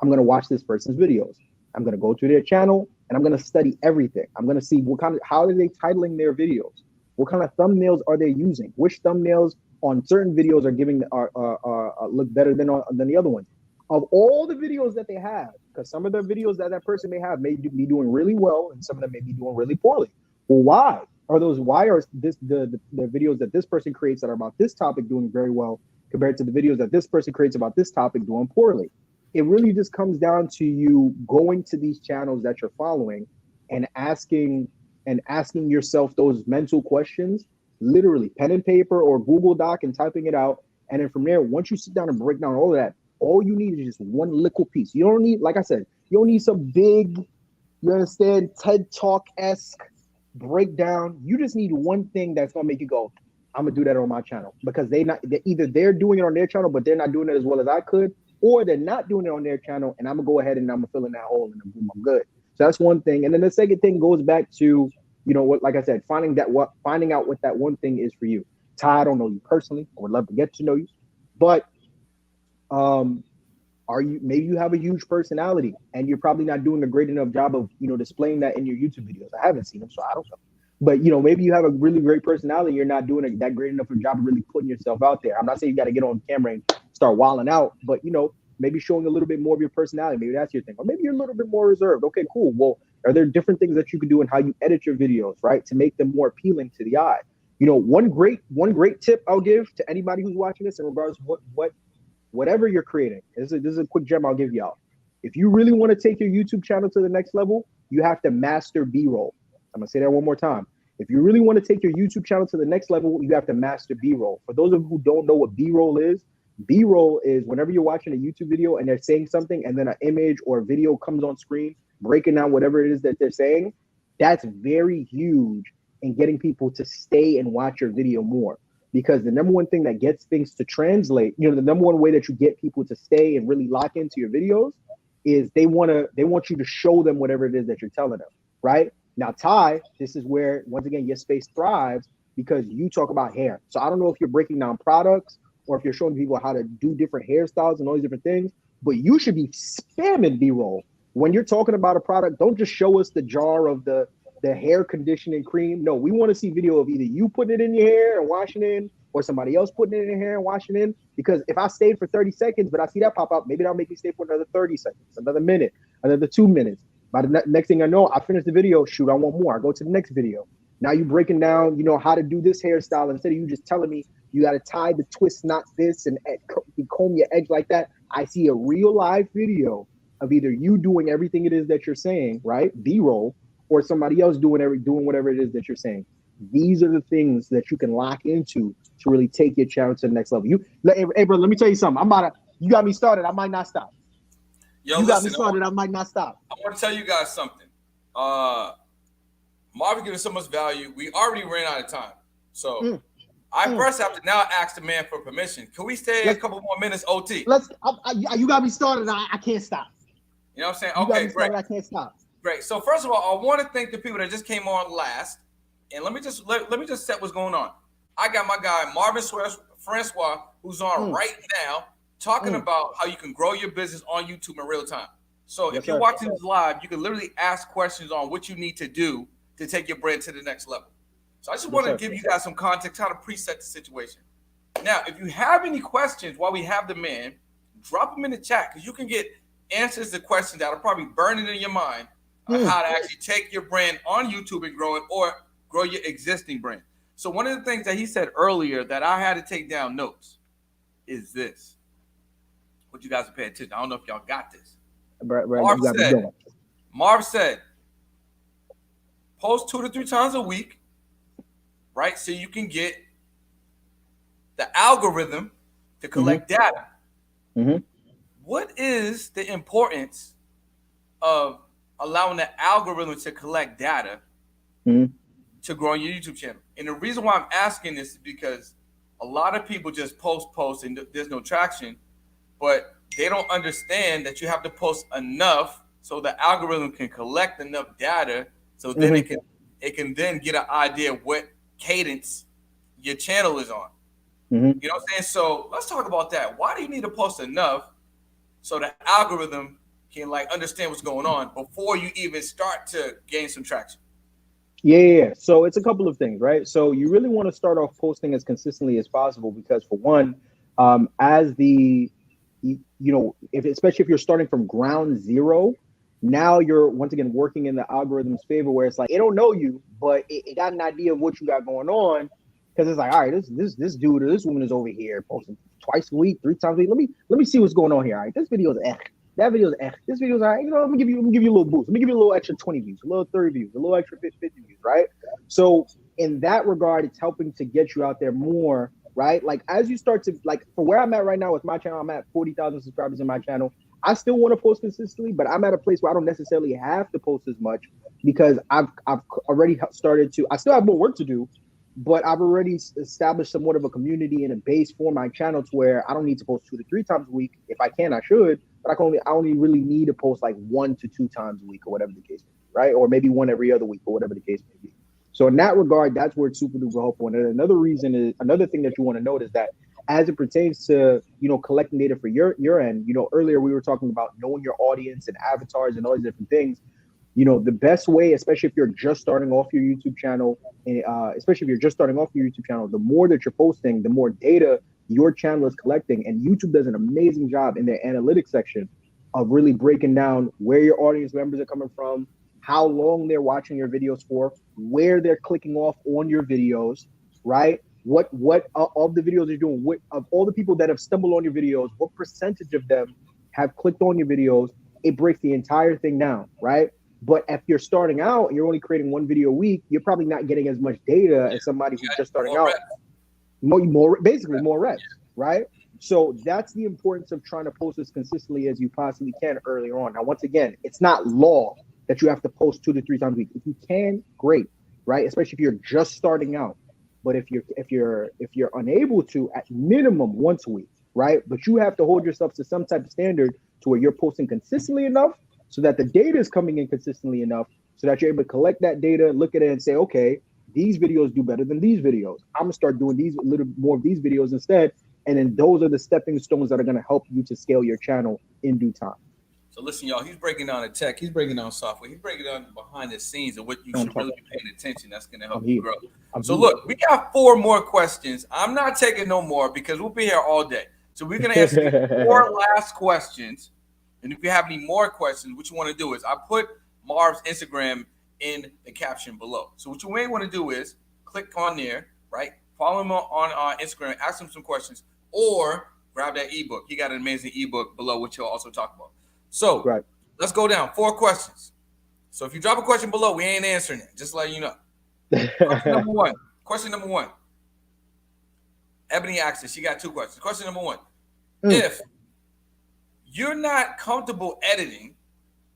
I'm going to watch this person's videos. I'm going to go to their channel and I'm going to study everything. I'm going to see how are they titling their videos? What kind of thumbnails are they using? Which thumbnails on certain videos are look better than the other ones? Of all the videos that they have, because some of the videos that person may have may be doing really well, and some of them may be doing really poorly. Well, why are the videos that this person creates that are about this topic doing very well compared to the videos that this person creates about this topic doing poorly? It really just comes down to you going to these channels that you're following and asking yourself those mental questions, literally pen and paper or Google Doc, and typing it out. And then from there, once you sit down and break down all of that, all you need is just one little piece. You don't need, like I said, you don't need some big, you understand, TED Talk-esque breakdown. You just need one thing that's gonna make you go, I'm gonna do that on my channel, because they're doing it on their channel, but they're not doing it as well as I could, or they're not doing it on their channel, and I'm gonna go ahead and I'm gonna fill in that hole, and boom, I'm good. So that's one thing. And then the second thing goes back to, like I said, finding out what that one thing is for you. Ty, I don't know you personally. I would love to get to know you, but are maybe you have a huge personality and you're probably not doing a great enough job of, displaying that in your YouTube videos. I haven't seen them, so I don't know. But maybe you have a really great personality. You're not doing that great enough of a job of really putting yourself out there. I'm not saying you got to get on camera and start wilding out, but maybe showing a little bit more of your personality. Maybe that's your thing, or maybe you're a little bit more reserved. Okay, cool. Well, are there different things that you can do in how you edit your videos, right, to make them more appealing to the eye? One great tip I'll give to anybody who's watching this in regards to whatever you're creating. This is a quick gem I'll give y'all. If you really want to take your YouTube channel to the next level, you have to master B-roll. I'm gonna say that one more time. If you really want to take your YouTube channel to the next level, you have to master B-roll. For those of you who don't know what B-roll is whenever you're watching a YouTube video and they're saying something and then an image or a video comes on screen breaking down whatever it is that they're saying. That's very huge in getting people to stay and watch your video more. Because the number one thing that gets things to translate, the number one way that you get people to stay and really lock into your videos is they want you to show them whatever it is that you're telling them, right? Now, Ty, this is where, once again, your space thrives because you talk about hair. So I don't know if you're breaking down products or if you're showing people how to do different hairstyles and all these different things, but you should be spamming B-roll. When you're talking about a product, don't just show us the jar of the hair conditioning cream. No, we want to see video of either you putting it in your hair and washing it in, or somebody else putting it in your hair and washing it in. Because if I stayed for 30 seconds, but I see that pop up, maybe that'll make me stay for another 30 seconds, another minute, another 2 minutes. By the next thing I know, I finish the video, shoot, I want more. I go to the next video. Now you're breaking down, how to do this hairstyle instead of you just telling me you got to tie the twist knot this and comb your edge like that. I see a real live video of either you doing everything it is that you're saying, right? B-roll, or somebody else doing whatever it is that you're saying. These are the things that you can lock into to really take your channel to the next level. Hey, bro, let me tell you something. You got me started. I might not stop. Yo, you got listen, me started. I might not stop. I want to tell you guys something. Marvin giving so much value. We already ran out of time. So I first have to now ask the man for permission. Can we stay a couple more minutes, OT? You got me started. I can't stop. You know what I'm saying? You Okay, great. I can't stop. Great. So first of all, I want to thank the people that just came on last. And let me just set what's going on. I got my guy Marvin Francois, who's on right now, talking about how you can grow your business on YouTube in real time. So if you're watching this live, you can literally ask questions on what you need to do to take your brand to the next level. So I just want to give you guys some context, how to preset the situation. Now, if you have any questions while we have the man, drop them in the chat because you can get answers to questions that are probably burning in your mind on how to actually take your brand on YouTube and grow it or grow your existing brand. So one of the things that he said earlier that I had to take down notes is this. What you guys are paying attention. I don't know if y'all got this. Marv said, post 2 to 3 times a week, right? So you can get the algorithm to collect data. What is the importance of allowing the algorithm to collect data to grow on your YouTube channel? And the reason why I'm asking this is because a lot of people just post and there's no traction, but they don't understand that you have to post enough so the algorithm can collect enough data so then it can then get an idea of what cadence your channel is on. You know what I'm saying? So let's talk about that. Why do you need to post enough so the algorithm can understand what's going on before you even start to gain some traction? Yeah. So it's a couple of things, right? So you really want to start off posting as consistently as possible because, for one, especially if you're starting from ground zero, now you're once again working in the algorithm's favor, where it's like it don't know you, but it got an idea of what you got going on, because it's like, all right, this dude or this woman is over here posting twice a week, 3 times a week. Let me see what's going on here. All right, this video is that video is this video is all right. Let me give you a little boost. Let me give you a little extra 20 views, a little 30 views, a little extra 50 views, right? So in that regard, it's helping to get you out there more, right? Like as you start to for where I'm at right now with my channel, I'm at 40,000 subscribers in my channel. I still want to post consistently, but I'm at a place where I don't necessarily have to post as much because I've already started to. I still have more work to do, but I've already established somewhat of a community and a base for my channel to where I don't need to post 2 to 3 times a week. If I can, I should, but I only really need to post 1 to 2 times a week or whatever the case may be, right? Or maybe 1 every other week or whatever the case may be. So in that regard, that's where it's super duper helpful. And another thing that you want to note is that as it pertains to, collecting data for your end, earlier we were talking about knowing your audience and avatars and all these different things. The best way, especially if you're just starting off your YouTube channel, the more that you're posting, the more data your channel is collecting. And YouTube does an amazing job in their analytics section of really breaking down where your audience members are coming from, how long they're watching your videos for, where they're clicking off on your videos, right? What of the videos you're doing, what of all the people that have stumbled on your videos, what percentage of them have clicked on your videos? It breaks the entire thing down, right? But if you're starting out and you're only creating one video a week, you're probably not getting as much data as somebody who's just starting out. More reps, right? So that's the importance of trying to post as consistently as you possibly can earlier on. Now, once again, it's not law that you have to post 2 to 3 times a week. If you can, great, right? Especially if you're just starting out. But if you're unable to, at minimum once a week, right? But you have to hold yourself to some type of standard to where you're posting consistently enough so that the data is coming in consistently enough so that you're able to collect that data, look at it and say, okay, these videos do better than these videos. I'm gonna start doing a little more of these videos instead. And then those are the stepping stones that are gonna help you to scale your channel in due time. So listen, y'all, he's breaking down the tech, he's breaking down software, he's breaking down behind the scenes of what you should really be paying attention. That's gonna help you grow. So look, we got 4 more questions. I'm not taking no more because we'll be here all day. So we're gonna answer 4 last questions. And if you have any more questions, what you want to do is I put Marv's Instagram in the caption below. So what you may want to do is click on there, right? Follow him on Instagram, ask him some questions, or grab that ebook. He got an amazing ebook below, which he'll also talk about. So let's go down. 4 questions. So if you drop a question below, we ain't answering it. Just letting you know. Question number one. Ebony asked us. She got 2 questions. Question number 1. If you're not comfortable editing,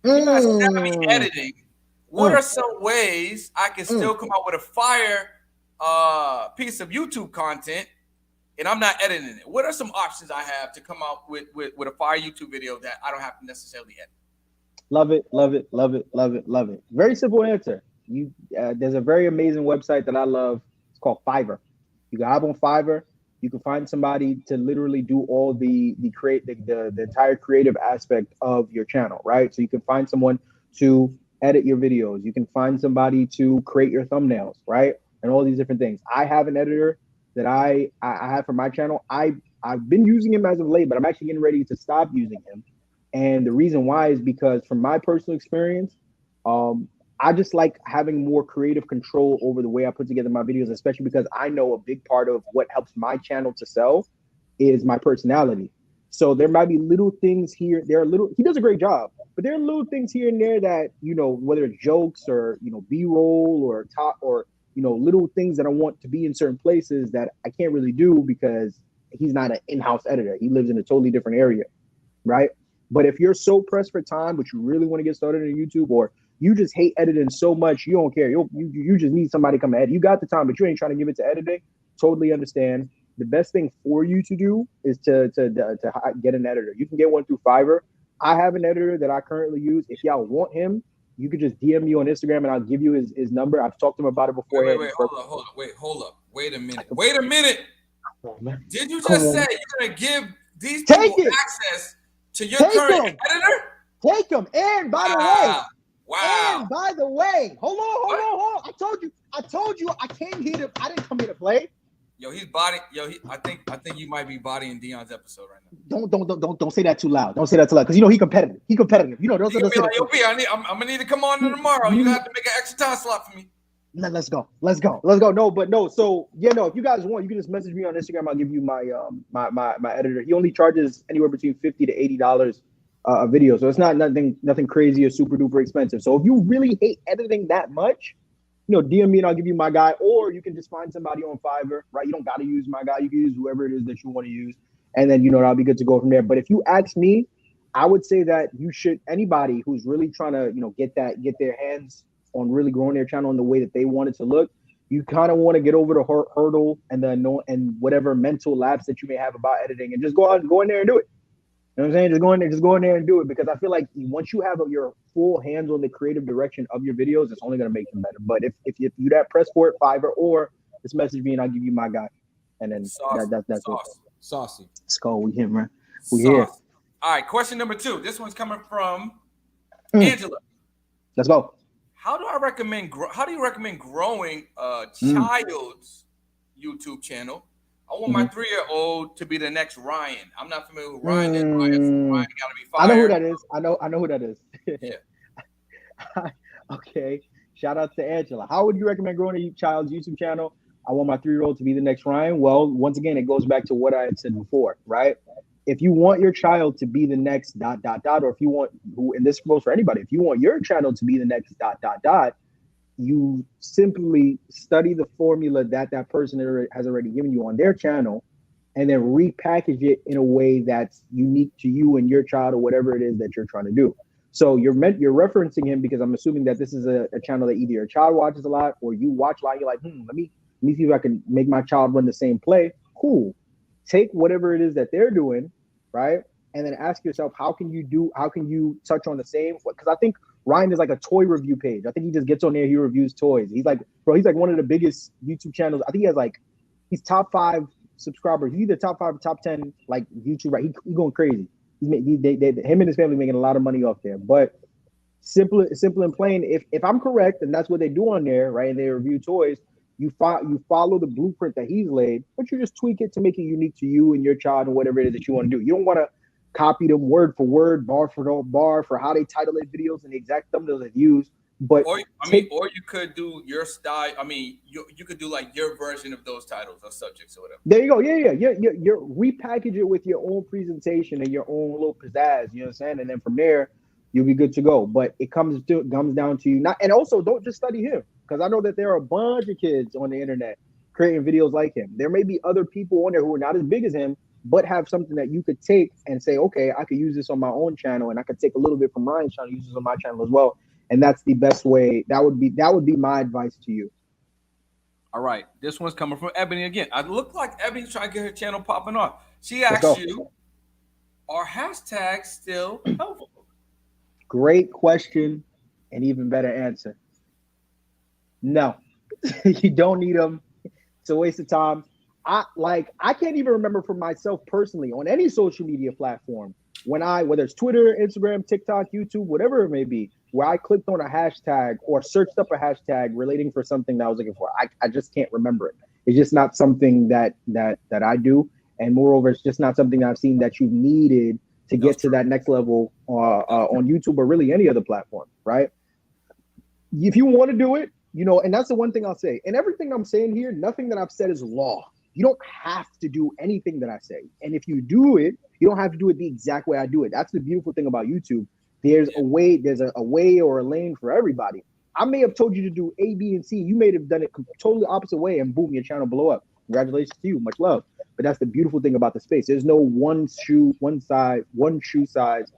you're not savvy editing, what are some ways I can still come out with a fire piece of YouTube content and I'm not editing it? What are some options I have to come out with a fire YouTube video that I don't have to necessarily edit? Love it, love it, love it, love it, love it. Very simple answer. There's a very amazing website that I love. It's called Fiverr. You can hop on Fiverr. You can find somebody to literally do all the entire creative aspect of your channel, right? So you can find someone to edit your videos. You can find somebody to create your thumbnails, right? And all these different things. I have an editor that I have for my channel. I've been using him as of late, but I'm actually getting ready to stop using him. And the reason why is because from my personal experience, I just like having more creative control over the way I put together my videos, especially because I know a big part of what helps my channel to sell is my personality. So there might be little things here. He does a great job, but there are little things here and there that, whether it's jokes or, B-roll or little things that I want to be in certain places that I can't really do because he's not an in-house editor. He lives in a totally different area, right? But if you're so pressed for time, but you really want to get started on YouTube, or you just hate editing so much, you don't care. You just need somebody to come edit. You got the time, but you ain't trying to give it to editing. Totally understand. The best thing for you to do is to get an editor. You can get one through Fiverr. I have an editor that I currently use. If y'all want him, you could just DM me on Instagram and I'll give you his number. I've talked to him about it before. Hold up. Wait a minute. Did you just say you're gonna give these people access to your current editor? Take them. And by the way, hold on. I told you I came here to. I didn't come here to play. Yo, I think you might be bodying Dion's episode right now. Don't say that too loud. Don't say that too loud because he competitive. Don't say that. Yo, P, I'm gonna need to come on tomorrow. You have to make an extra time slot for me. Let's go. No. So if you guys want, you can just message me on Instagram. I'll give you my my editor. He only charges anywhere between $50 to $80 a video, so it's not nothing crazy or super duper expensive. So if you really hate editing that much, DM me and I'll give you my guy, or you can just find somebody on Fiverr, right? You don't got to use my guy. You can use whoever it is that you want to use, and then that'll be good to go from there. But if you ask me, I would say that anybody who's really trying to get their hands on really growing their channel in the way that they want it to look, you kind of want to get over the hurdle and whatever mental lapse that you may have about editing, and just go in there and do it. You know what I'm saying? Just go in there and do it, because I feel like once you have your full hands on the creative direction of your videos, it's only going to make them better. But if you that press for it, Fiverr, or just message me and I'll give you my guy. And then that's it. Saucy. Let's go. We here, man. We here. Saucy. All right, question number 2. This one's coming from Mm, Angela. let's go. How do you recommend growing a Mm, child's YouTube channel? I want my mhm. 3-year-old to be the next Ryan. I'm not familiar with Ryan is. Ryan Mm, got to be I know who fired. that is. I know who that is. Yeah. Okay. Shout out to Angela. How would you recommend growing a child's YouTube channel? I want my 3-year-old to be the next Ryan. Well, once again, it goes back to what I had said before, right? If you want your child to be the next dot dot dot, or if you want who, and this goes for anybody, if you want your channel to be the next dot dot dot, you simply study the formula that that person has already given you on their channel, and then repackage it in a way that's unique to you and your child or whatever it is that you're trying to do. So you're referencing him because I'm assuming that this is a channel that either your child watches a lot or you watch a lot. You're like, let me see if I can make my child run the same play. Cool. Take whatever it is that they're doing, right? And then ask yourself, how can you touch on the same? Because I think Ryan is like a toy review page. I think he just gets on there, he reviews toys. He's like one of the biggest YouTube channels. I think he's top 5 subscribers. He's either top 5 or top 10 like YouTube, right? He going crazy. Him and his family making a lot of money off there. But simple and plain, if I'm correct, and that's what they do on there, right? And they review toys. You follow the blueprint that he's laid, but you just tweak it to make it unique to you and your child and whatever it is that you want to do. You don't want to copy them word for word, bar for bar for how they title their videos and the exact thumbnails they use. But Or you could do your style. I mean, you could do like your version of those titles or subjects or whatever. there you go. Yeah. You're repackage it with your own presentation and your own little pizzazz. You know what I'm saying? And then from there, you'll be good to go. But it comes down to you not, and also don't just study him, because I know that there are a bunch of kids on the internet creating videos like him. There may be other people on there who are not as big as him, but have something that you could take and say, okay, I could use this on my own channel, and I could take a little bit from Ryan's channel, use this on my channel as well. And that's the best way. That would be my advice to you. All right, this one's coming from Ebony again. I look like Ebony's trying to get her channel popping off. She Let's asks go. you, are hashtags still helpful? Great question, and even better answer. No, you don't need them. It's a waste of time. I can't even remember for myself personally on any social media platform whether it's Twitter, Instagram, TikTok, YouTube, whatever it may be, where I clicked on a hashtag or searched up a hashtag relating for something that I was looking for. I just can't remember it. It's just not something that I do, and moreover, it's just not something I've seen that you've needed to That's get to true. that next level on YouTube or really any other platform, right? If you want to do it, and that's the one thing I'll say. And everything I'm saying here, nothing that I've said is law. You don't have to do anything that I say. And if you do it, you don't have to do it the exact way I do it. That's the beautiful thing about YouTube. Yeah, There's a way or a lane for everybody. I may have told you to do A, B, and C. You may have done it totally opposite way, and boom, your channel blow up. Congratulations to you. Much love. But that's the beautiful thing about the space. There's no one shoe size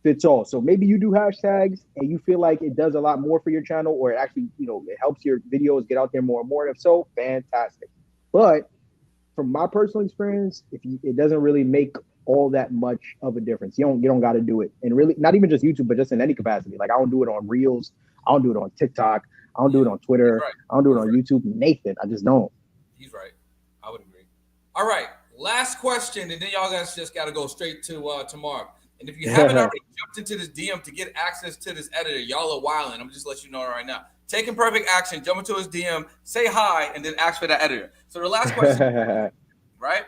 fits all. So maybe you do hashtags and you feel like it does a lot more for your channel, or it actually, it helps your videos get out there more and more. And if so, fantastic. But from my personal experience, it doesn't really make all that much of a difference. You don't got to do it, and really, not even just YouTube, but just in any capacity. Like I don't do it on Reels, I don't do it on TikTok, I don't do it on he's Twitter, right. I don't do it He's on right. YouTube. Nathan, I just don't. He's right. I would agree. All right, last question, and then y'all guys just got to go straight to Marv. And if you haven't already jumped into this DM to get access to this editor, y'all are wilding. I'm just let you know right now. Take Imperfect action, jump into his DM, say hi, and then ask for that editor. So the last question, right?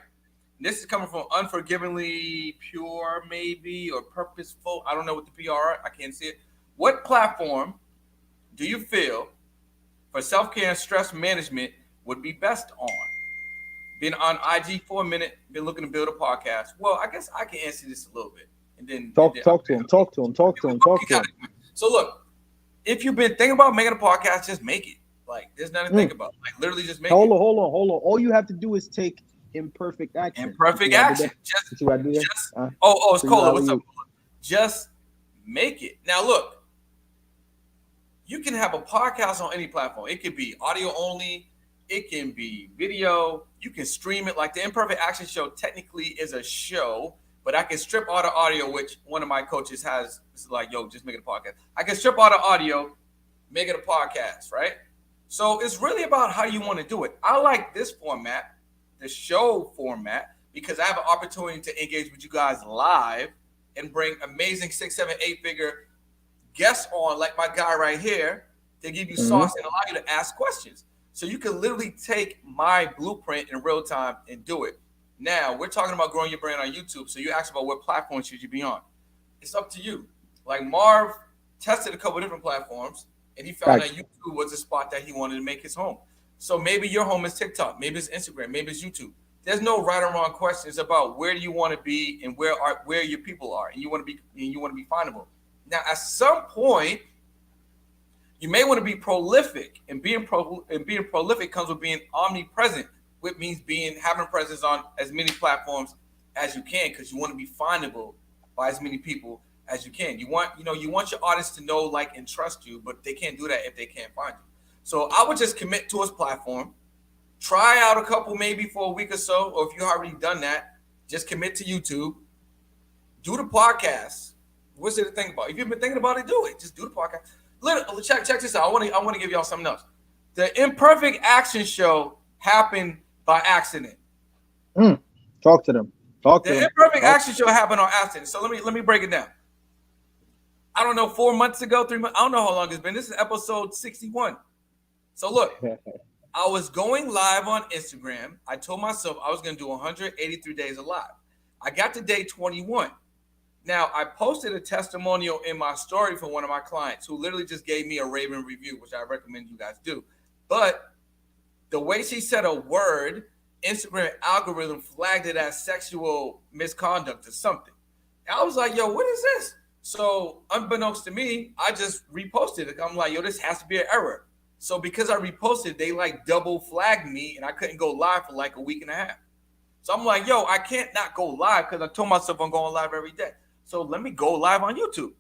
This is coming from Unforgivingly Pure, maybe, or Purposeful. I don't know what the PR are. I can't see it. What platform do you feel for self-care and stress management would be best on? Been on IG for a minute, been looking to build a podcast. Well, I guess I can answer this a little bit. And then talk to him. So look, if you've been thinking about making a podcast, just make it. Like, there's nothing to think about. Like, literally just make it. Hold on. All you have to do is take imperfect action. Imperfect action. It's Cola. What's up, Cola? Just make it. Now, look, you can have a podcast on any platform. It could be audio only. It can be video. You can stream it. Like the Imperfect Action Show technically is a show, but I can strip all the audio, which one of my coaches has. It's like, yo, just make it a podcast. I can strip all the audio, make it a podcast, right? So it's really about how you want to do it. I like this format, the show format, because I have an opportunity to engage with you guys live and bring amazing 6, 7, 8 figure guests on, like my guy right here, to give you Hmm. sauce and allow you to ask questions. So you can literally take my blueprint in real time and do it. Now we're talking about growing your brand on YouTube. So you asked about what platform should you be on. It's up to you. Like Marv tested a couple different platforms and he found that Facts. YouTube was a spot that he wanted to make his home. So maybe your home is TikTok, maybe it's Instagram, maybe it's YouTube. There's no right or wrong questions about where do you want to be and where your people are, and you want to be findable. Now, at some point, you may want to be prolific, and being prolific comes with being omnipresent, which means being having presence on as many platforms as you can, because you want to be findable by as many people as you can. You want your audience to know, like, and trust you, but they can't do that if they can't find you. So I would just commit to his platform, try out a couple maybe for a week or so, or if you've already done that, just commit to YouTube, do the podcast. What's there to think about? If you've been thinking about it, do it. Just do the podcast. Check this out. I want to give y'all something else. The Imperfect Action Show happened by accident. Mm. Talk to them. Talk to The them. Imperfect Talk. Action Show happened on accident. So let me break it down. I don't know, 4 months ago, 3 months. I don't know how long it's been. This is episode 61. So look, I was going live on Instagram. I told myself I was going to do 183 days alive. I got to day 21. Now, I posted a testimonial in my story for one of my clients who literally just gave me a raving review, which I recommend you guys do. But the way she said a word, Instagram algorithm flagged it as sexual misconduct or something. And I was like, yo, what is this? So, unbeknownst to me, I just reposted it. I'm like, yo, this has to be an error. So, because I reposted, they like double flagged me and I couldn't go live for like a week and a half. So, I'm like, yo, I can't not go live because I told myself I'm going live every day. So, let me go live on YouTube.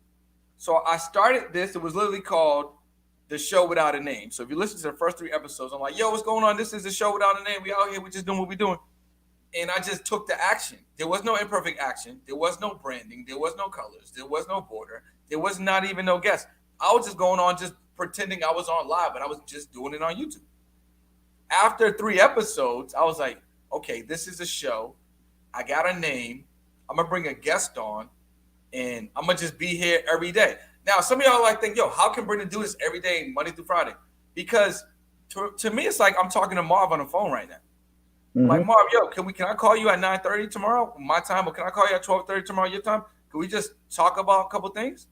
So, I started this. It was literally called The Show Without a Name. So, if you listen to the first 3 episodes, I'm like, yo, what's going on? This is The Show Without a Name. We out here. We just doing what we doing. And I just took the action. There was no imperfect action. There was no branding. There was no colors. There was no border. There was not even no guest. I was just going on, just pretending I was on live, but I was just doing it on YouTube. After 3 episodes, I was like, okay, this is a show. I got a name. I'm gonna bring a guest on, and I'm gonna just be here every day. Now, some of y'all like think, yo, how can Brendan do this every day, Monday through Friday? Because to me, it's like I'm talking to Marv on the phone right now. Like, Hmm. Marv, yo, can I call you at 9:30 tomorrow, my time, or can I call you at 12:30 tomorrow, your time? Can we just talk about a couple things?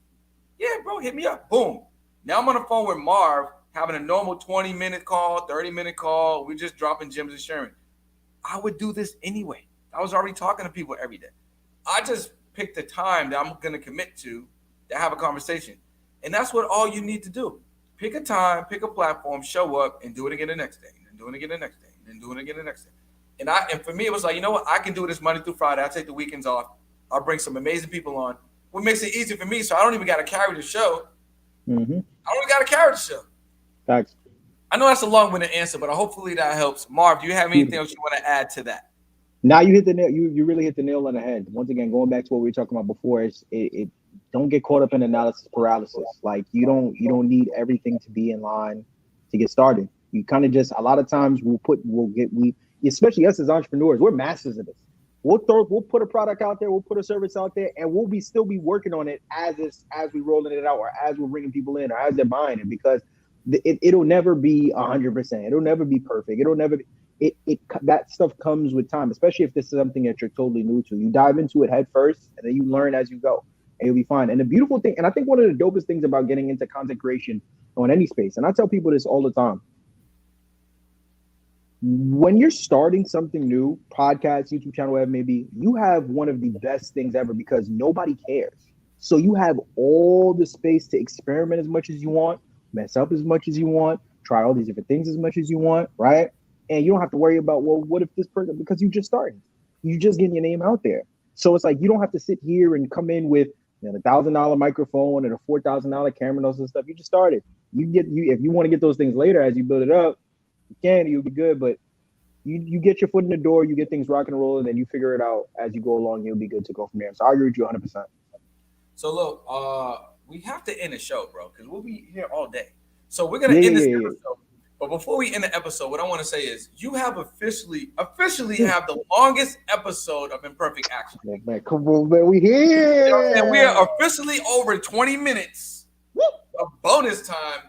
Yeah, bro, hit me up. Boom. Now I'm on the phone with Marv, having a normal 20-minute call, 30-minute call. We're just dropping gems and sharing. I would do this anyway. I was already talking to people every day. I just picked the time that I'm gonna commit to have a conversation. And that's what all you need to do. Pick a time, pick a platform, show up, and do it again the next day, and do it again the next day, and do it again the next day. And for me, it was like, you know what? I can do this Monday through Friday. I take the weekends off. I'll bring some amazing people on. What makes it easy for me, so I don't even got to carry the show. Hmm. I don't even got to carry the show. Facts. I know that's a long-winded answer, but hopefully that helps. Marv, do you have anything else Beautiful. you want to add to that? Now you hit the nail. You really hit the nail on the head. Once again, going back to what we were talking about before, it don't get caught up in analysis paralysis. Like you don't need everything to be in line to get started. You kind of just a lot of times we especially us as entrepreneurs, we're masters of this. We'll put a product out there, we'll put a service out there, and we'll be still be working on it as we rolling it out, or as we're bringing people in, or as they're buying it, because it'll never be 100%. It'll never be perfect. It'll never be, it that stuff comes with time, especially if this is something that you're totally new to. You dive into it head first, and then you learn as you go, and you'll be fine. And the beautiful thing, and I think one of the dopest things about getting into content creation on any space, and I tell people this all the time, when you're starting something new, podcast, YouTube channel, whatever it may be, you have one of the best things ever because nobody cares. So you have all the space to experiment as much as you want, mess up as much as you want, try all these different things as much as you want, right? And you don't have to worry about, well, what if this person, because you just started, you just getting your name out there. So it's like you don't have to sit here and come in with the $1,000 microphone and a $4,000 camera and all this stuff. You just started. You if you want to get those things later as you build it up, you can, you'll be good. But you get your foot in the door, you get things rocking and rolling, and then you figure it out as you go along. You'll be good to go from there. So I agree with you 100%. So look, we have to end the show, bro, because we'll be here all day. So we're gonna Yeah, end yeah, this yeah, yeah. episode. But before we end the episode, what I want to say is you have officially have the longest episode of Imperfect Action. Man, come on, man, we You know what I'm saying? We here. are officially over 20 minutes of bonus time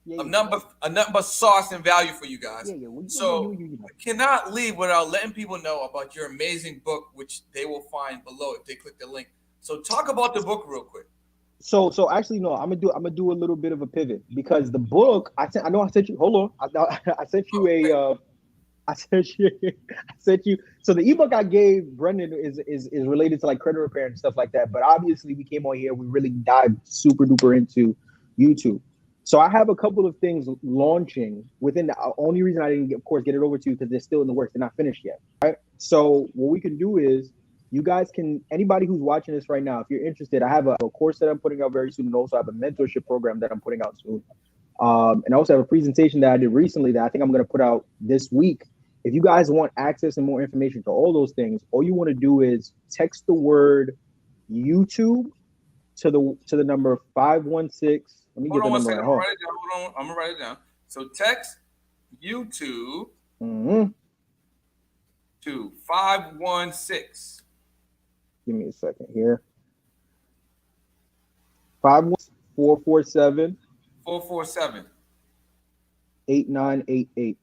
Yeah, of nothing but sauce and value for you guys. So you. we cannot leave without letting people know about your amazing book, which they will find below if they click the link. So talk about the book real quick. So actually no, I'm gonna do a little bit of a pivot because the book I know I sent you. Hold on, I sent you a. I sent you. I sent you. So the ebook I gave Brendan is related to like credit repair and stuff like that. But obviously, we came on here. We really dived super duper into YouTube. So I have a couple of things launching within the only reason I didn't, of course, get it over to you because they're still in the works. They're not finished yet. Right. So what we can do is you guys can, anybody who's watching this right now, if you're interested, I have a course that I'm putting out very soon, and also I have a mentorship program that I'm putting out soon. And I also have a presentation that I did recently that I think I'm going to put out this week. If you guys want access and more information to all those things, all you want to do is text the word YouTube to the number 516. Let me get the number right. Hold on. I'm gonna write it down. So text YouTube to 516. Give me a second here. 51447 447 8988.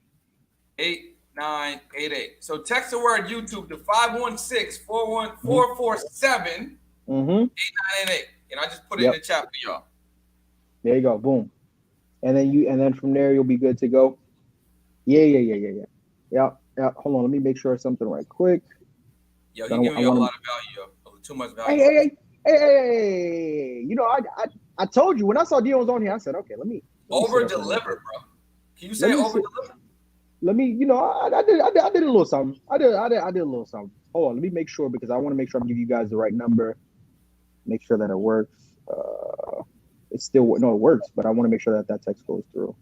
8988. So text the word YouTube to 516-447 8988. And I just put it in the chat for y'all. There you go. Boom. And then from there you'll be good to go. Yeah. Hold on, let me make sure something right quick. Yo, you giving me a lot of value, yo. Too much value. Hey. You know, I told you when I saw Dion was on here, I said, okay, let me over deliver, bro. Can you say over deliver? Let me, you know, I did a little something. I did a little something. Hold on, let me make sure because I want to make sure I'm giving you guys the right number. Make sure that it works. It works, but I want to make sure that text goes through.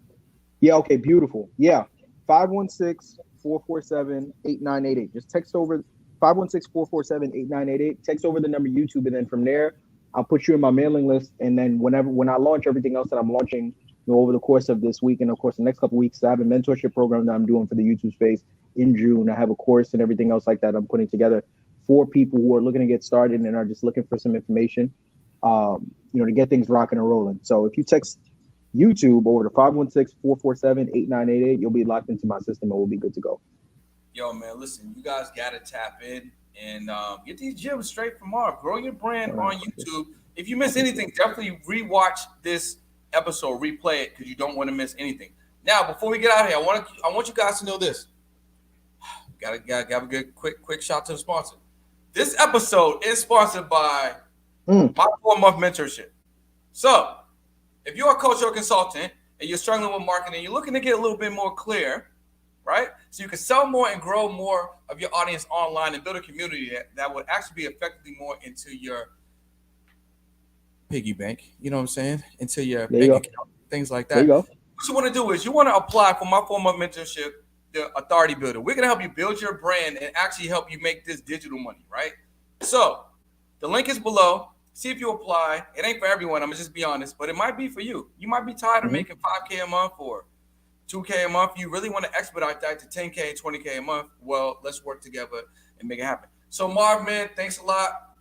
Yeah, okay, beautiful. Yeah, 516-447-8988. Just text over 516-447-8988. Text over the number YouTube, and then from there, I'll put you in my mailing list. And then when I launch everything else that I'm launching, you know, over the course of this week and of course the next couple of weeks, I have a mentorship program that I'm doing for the YouTube space in June. I have a course and everything else like that I'm putting together for people who are looking to get started and are just looking for some information, you know, to get things rocking and rolling. So if you text YouTube over to 516-447-8988, you'll be locked into my system and we'll be good to go. Yo, man, listen, you guys got to tap in and get these gems straight from Marv. Grow your brand on YouTube. If you miss anything, definitely rewatch this episode, replay it because you don't want to miss anything. Now, before we get out of here, I want you guys to know this. Gotta have a good quick shout to the sponsor. This episode is sponsored by my 4-month mentorship. So, if you're a coach or consultant and you're struggling with marketing, you're looking to get a little bit more clear, right? So you can sell more and grow more of your audience online and build a community that would actually be effectively more into your piggy bank, you know what I'm saying? Into your bank account, things like that. What you want to do is you want to apply for my 4-month mentorship, the Authority Builder. We're going to help you build your brand and actually help you make this digital money, right? So the link is below. See if you apply. It ain't for everyone. I'm going to just be honest, but it might be for you. You might be tired of making $5K a month or $2K a month. You really want to expedite that to $10K and $20K a month. Well, let's work together and make it happen. So Marv, man, thanks a lot.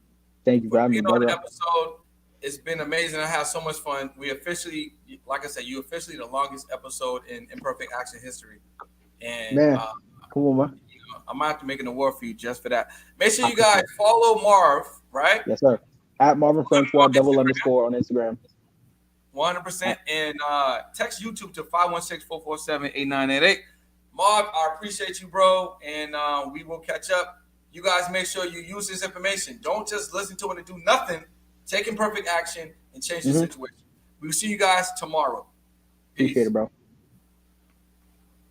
Thank you for having me, brother. On the episode. It's been amazing. I had so much fun. We officially, like I said, you officially the longest episode in Imperfect Action history. And man, come on, man. You know, I might have to make an award for you just for that. Make sure you guys follow Marv, right? Yes, sir. At Marvin Francois __ on Instagram. 100%. And text YouTube to 516-447-8988. Marv, I appreciate you, bro. And we will catch up. You guys make sure you use this information. Don't just listen to it and do nothing. Take imperfect action and change the situation. We will see you guys tomorrow. Peace. Appreciate it, bro.